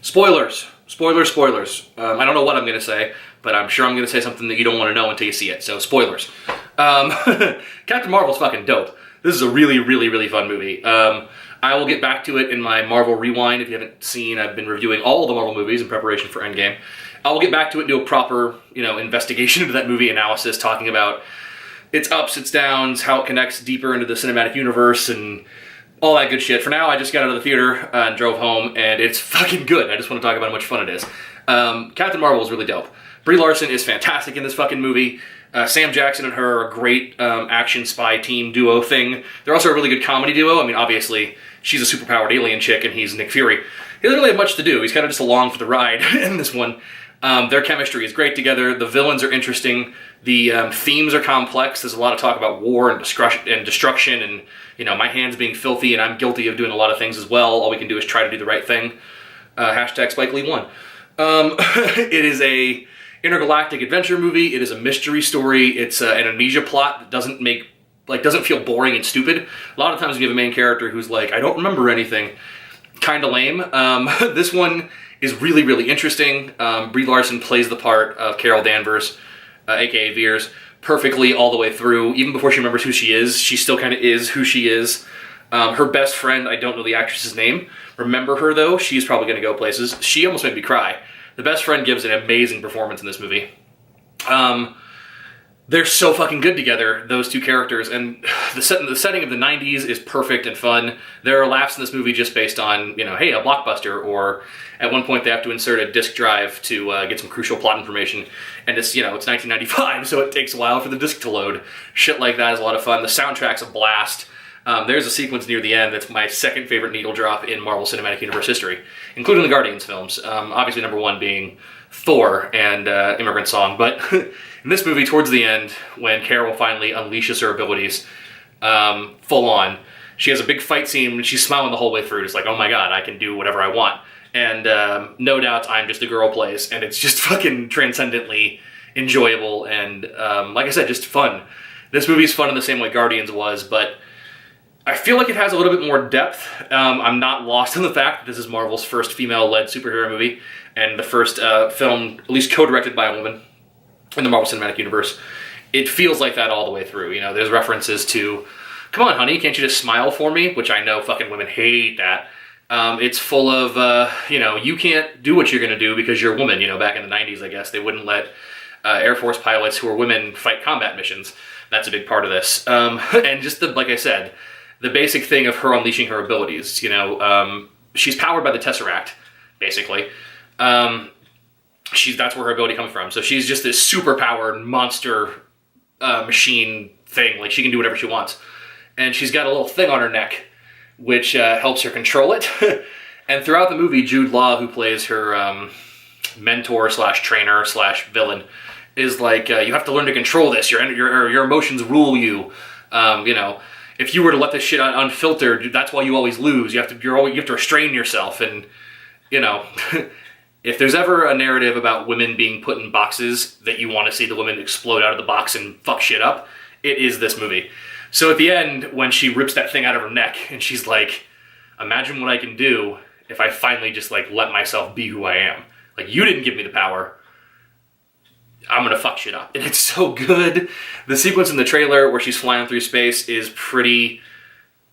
Spoilers. Spoilers, spoilers. I don't know what I'm going to say, but I'm sure I'm going to say something that you don't want to know until you see it, so spoilers. Captain Marvel's fucking dope. This is a really, really, really fun movie. I will get back to it in my Marvel Rewind. If you haven't seen, I've been reviewing all of the Marvel movies in preparation for Endgame. I will get back to it and do a proper, investigation into that movie, analysis, talking about its ups, its downs, how it connects deeper into the cinematic universe, and all that good shit. For now, I just got out of the theater and drove home, and it's fucking good. I just want to talk about how much fun it is. Captain Marvel is really dope. Brie Larson is fantastic in this fucking movie. Sam Jackson and her are a great action spy team duo thing. They're also a really good comedy duo. I mean, obviously, she's a superpowered alien chick, and he's Nick Fury. He doesn't really have much to do. He's kind of just along for the ride in this one. Their chemistry is great together. The villains are interesting. The themes are complex. There's a lot of talk about war and destruction and, my hands being filthy, and I'm guilty of doing a lot of things as well. All we can do is try to do the right thing. Hashtag Spike Lee won. It is a intergalactic adventure movie. It is a mystery story. It's an amnesia plot that doesn't feel boring and stupid. A lot of times you have a main character who's like, I don't remember anything. Kind of lame. This one is really, really interesting. Brie Larson plays the part of Carol Danvers, aka Veers, perfectly all the way through. Even before she remembers who she is, she still kind of is who she is. Her best friend, I don't know the actress's name. Remember her though, she's probably going to go places. She almost made me cry. The best friend gives an amazing performance in this movie. They're so fucking good together, those two characters, and the setting of the 90s is perfect and fun. There are laughs in this movie just based on, hey, a blockbuster, or at one point they have to insert a disc drive to get some crucial plot information, and it's 1995, so it takes a while for the disc to load. Shit like that is a lot of fun. The soundtrack's a blast. There's a sequence near the end that's my second favorite needle drop in Marvel Cinematic Universe history, including the Guardians films. Obviously number one being Thor and Immigrant Song, but in this movie, towards the end, when Carol finally unleashes her abilities full on, she has a big fight scene and she's smiling the whole way through. It's like, oh my god, I can do whatever I want. And no doubt I'm Just a Girl plays, and it's just fucking transcendently enjoyable and, like I said, just fun. This movie's fun in the same way Guardians was, but I feel like it has a little bit more depth. I'm not lost in the fact that this is Marvel's first female-led superhero movie, and the first film, at least co-directed by a woman, in the Marvel Cinematic Universe. It feels like that all the way through. There's references to, come on, honey, can't you just smile for me? Which I know fucking women hate that. It's full of, you can't do what you're going to do because you're a woman. Back in the 90s, I guess, they wouldn't let Air Force pilots who are women fight combat missions. That's a big part of this. And just like I said, the basic thing of her unleashing her abilities. She's powered by the Tesseract, basically. That's where her ability comes from. So she's just this super-powered monster machine thing. Like, she can do whatever she wants. And she's got a little thing on her neck, which helps her control it. And throughout the movie, Jude Law, who plays her mentor/trainer/villain, is like, you have to learn to control this. Your emotions rule you. If you were to let this shit unfiltered, that's why you always lose. You have to restrain yourself. And, if there's ever a narrative about women being put in boxes that you want to see the women explode out of the box and fuck shit up, it is this movie. So at the end, when she rips that thing out of her neck and she's like, imagine what I can do if I finally just let myself be who I am. You didn't give me the power. I'm gonna fuck shit up. And it's so good. The sequence in the trailer where she's flying through space is pretty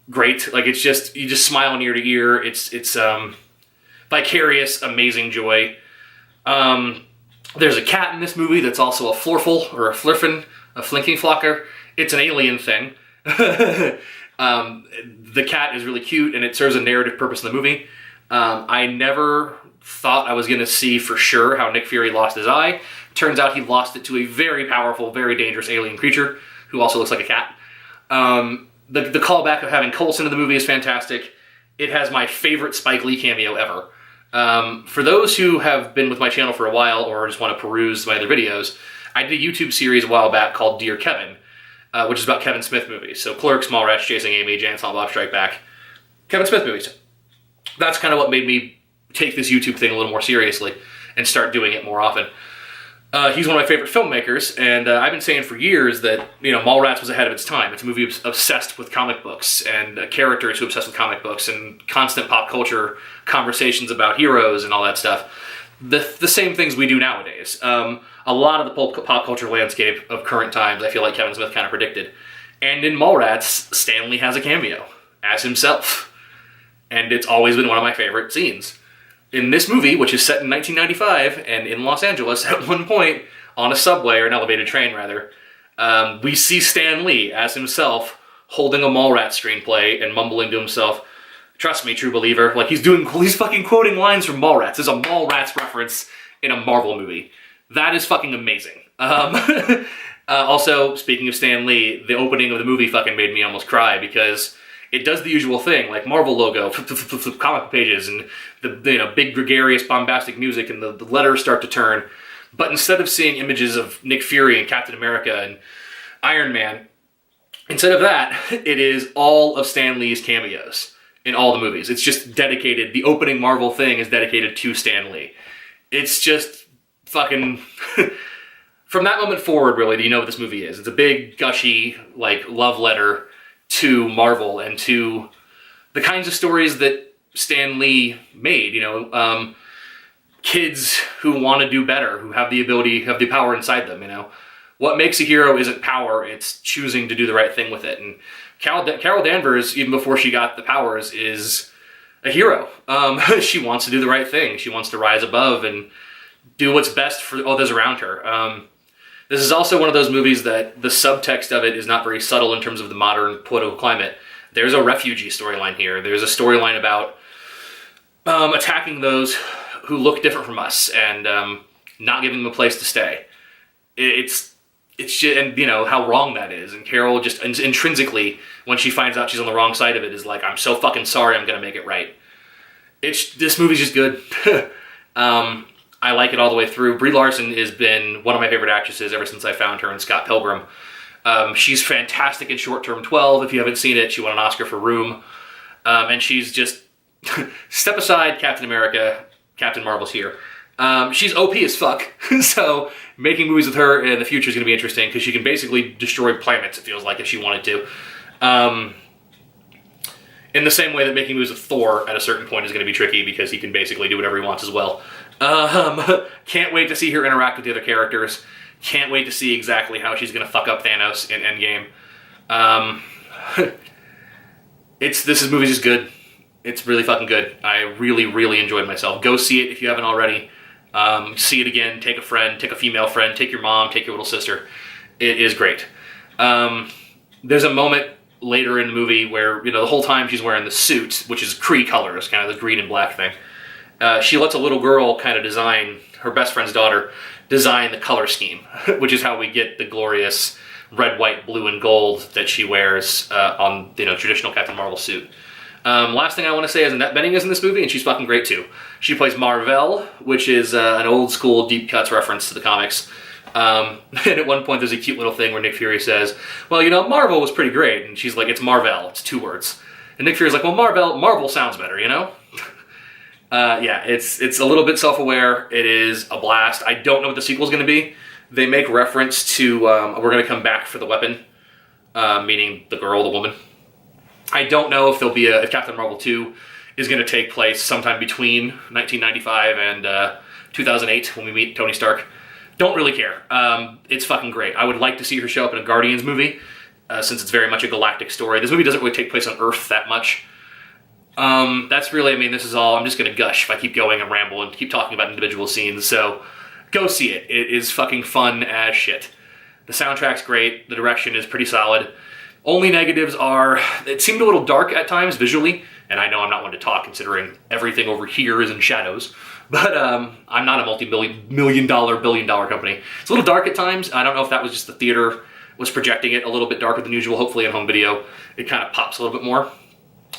great. It's just, you just smile ear to ear. It's vicarious, amazing joy. There's a cat in this movie that's also a florful, or a flirfin, a flinking flocker. It's an alien thing. The cat is really cute, and it serves a narrative purpose in the movie. I never thought I was going to see for sure how Nick Fury lost his eye. Turns out he lost it to a very powerful, very dangerous alien creature, who also looks like a cat. The callback of having Coulson in the movie is fantastic. It has my favorite Spike Lee cameo ever. For those who have been with my channel for a while or just want to peruse my other videos, I did a YouTube series a while back called Dear Kevin, which is about Kevin Smith movies. So Clerks, Mallrats, Chasing Amy, Jay and Silent Bob Strike Back. Kevin Smith movies. That's kind of what made me take this YouTube thing a little more seriously and start doing it more often. He's one of my favorite filmmakers, and I've been saying for years that, Mallrats was ahead of its time. It's a movie obsessed with comic books, and characters who are obsessed with comic books, and constant pop culture conversations about heroes and all that stuff. The same things we do nowadays. A lot of the pop culture landscape of current times, I feel like Kevin Smith kind of predicted. And in Mallrats, Stan Lee has a cameo as himself. And it's always been one of my favorite scenes. In this movie, which is set in 1995 and in Los Angeles, at one point, on a subway, or an elevated train rather, we see Stan Lee as himself holding a Mallrats screenplay and mumbling to himself, "Trust me, true believer." Like, he's fucking quoting lines from Mallrats. There's a Mallrats reference in a Marvel movie. That is fucking amazing. Also, speaking of Stan Lee, the opening of the movie fucking made me almost cry, because it does the usual thing, like Marvel logo, comic pages, and the big gregarious bombastic music, and the letters start to turn. But instead of seeing images of Nick Fury and Captain America and Iron Man, instead of that, it is all of Stan Lee's cameos in all the movies. It's just dedicated, the opening Marvel thing is dedicated to Stan Lee. It's just fucking... From that moment forward, really, do you know what this movie is? It's a big, gushy, love letter to Marvel and to the kinds of stories that Stan Lee made, kids who want to do better, who have the ability, have the power inside them, What makes a hero isn't power, it's choosing to do the right thing with it. And Carol Danvers, even before she got the powers, is a hero. She wants to do the right thing. She wants to rise above and do what's best for others around her. This is also one of those movies that the subtext of it is not very subtle in terms of the modern political climate. There's a refugee storyline here. There's a storyline about attacking those who look different from us and not giving them a place to stay. It's just, and how wrong that is. And Carol just intrinsically, when she finds out she's on the wrong side of it, is like, "I'm so fucking sorry, I'm gonna make it right." This movie's just good. I like it all the way through. Brie Larson has been one of my favorite actresses ever since I found her in Scott Pilgrim. She's fantastic in Short Term 12. If you haven't seen it, she won an Oscar for Room. And she's just... step aside Captain America, Captain Marvel's here. She's OP as fuck. So making movies with her in the future is going to be interesting, because she can basically destroy planets, it feels like, if she wanted to. In the same way that making movies with Thor at a certain point is going to be tricky, because he can basically do whatever he wants as well. Can't wait to see her interact with the other characters. Can't wait to see exactly how she's going to fuck up Thanos in Endgame. This movie's just good. It's really fucking good. I really, really enjoyed myself. Go see it if you haven't already. See it again. Take a friend. Take a female friend. Take your mom. Take your little sister. It is great. There's a moment later in the movie where, the whole time she's wearing the suit, which is Kree colors, kind of the green and black thing. She lets a little girl kind of design, her best friend's daughter, design the color scheme, which is how we get the glorious red, white, blue, and gold that she wears on traditional Captain Marvel suit. Last thing I want to say is Annette Bening is in this movie, and she's fucking great too. She plays Mar-Vell, which is an old school deep cuts reference to the comics. And at one point there's a cute little thing where Nick Fury says, "Well, Marvel was pretty great," and she's like, "It's Mar-Vell, it's 2 words." And Nick Fury's like, "Well, Marvel sounds better, Yeah, it's a little bit self-aware. It is a blast. I don't know what the sequel's going to be. They make reference to, we're going to come back for the weapon, meaning the girl, the woman. I don't know if if Captain Marvel 2 is going to take place sometime between 1995 and 2008 when we meet Tony Stark. Don't really care. It's fucking great. I would like to see her show up in a Guardians movie, since it's very much a galactic story. This movie doesn't really take place on Earth that much. That's really, this is all, I'm just going to gush if I keep going and ramble and keep talking about individual scenes, so go see it. It is fucking fun as shit. The soundtrack's great, the direction is pretty solid. Only negatives are, it seemed a little dark at times visually, and I know I'm not one to talk considering everything over here is in shadows, but I'm not a multi-billion dollar company. It's a little dark at times. I don't know if that was just the theater was projecting it a little bit darker than usual. Hopefully in home video it kind of pops a little bit more.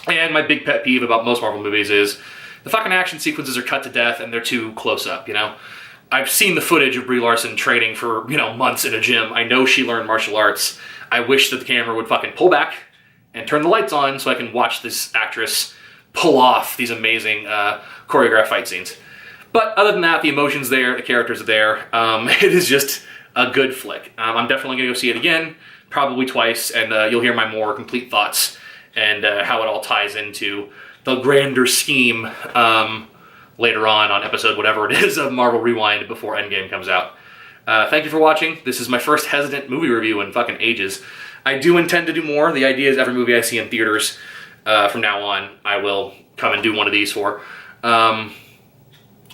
And my big pet peeve about most Marvel movies is the fucking action sequences are cut to death and they're too close up, I've seen the footage of Brie Larson training for, months in a gym. I know she learned martial arts. I wish that the camera would fucking pull back and turn the lights on so I can watch this actress pull off these amazing choreographed fight scenes. But other than that, the emotion's there, the characters are there. It is just a good flick. I'm definitely going to go see it again, probably twice, and you'll hear my more complete thoughts and how it all ties into the grander scheme later on episode whatever it is of Marvel Rewind before Endgame comes out. Thank you for watching. This is my first hesitant movie review in fucking ages. I do intend to do more. The idea is every movie I see in theaters from now on, I will come and do one of these for.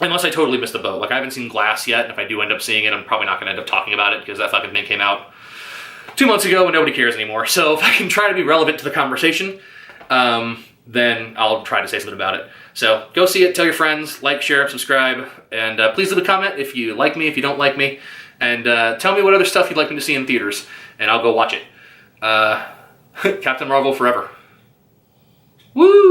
Unless I totally missed the boat. Like, I haven't seen Glass yet, and if I do end up seeing it, I'm probably not going to end up talking about it, because that fucking thing came out 2 months ago and nobody cares anymore. So if I can try to be relevant to the conversation, then I'll try to say something about it. So go see it, tell your friends, like, share, subscribe, and please leave a comment if you like me, if you don't like me, and tell me what other stuff you'd like me to see in theaters, and I'll go watch it. Captain Marvel forever. Woo!